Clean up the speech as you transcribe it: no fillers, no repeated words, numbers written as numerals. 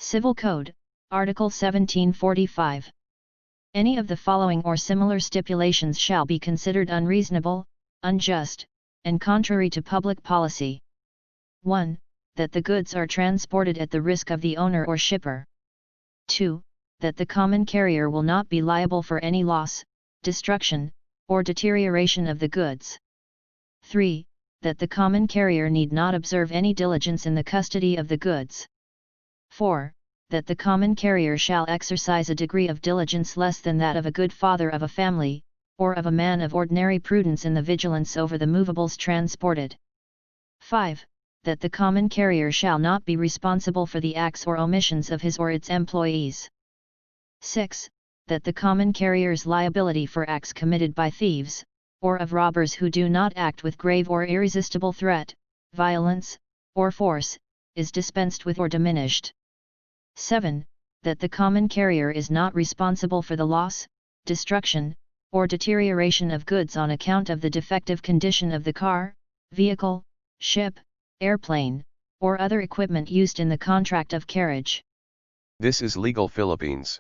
Civil Code, Article 1745. Any of the following or similar stipulations shall be considered unreasonable, unjust, and contrary to public policy. 1. That the goods are transported at the risk of the owner or shipper. 2. That the common carrier will not be liable for any loss, destruction, or deterioration of the goods. 3. That the common carrier need not observe any diligence in the custody of the goods. 4. That the common carrier shall exercise a degree of diligence less than that of a good father of a family, or of a man of ordinary prudence in the vigilance over the movables transported. 5. That the common carrier shall not be responsible for the acts or omissions of his or its employees. 6. That the common carrier's liability for acts committed by thieves, or of robbers who do not act with grave or irresistible threat, violence, or force, is dispensed with or diminished. 7. That the common carrier is not responsible for the loss, destruction, or deterioration of goods on account of the defective condition of the car, vehicle, ship, airplane, or other equipment used in the contract of carriage. This is Legal Philippines.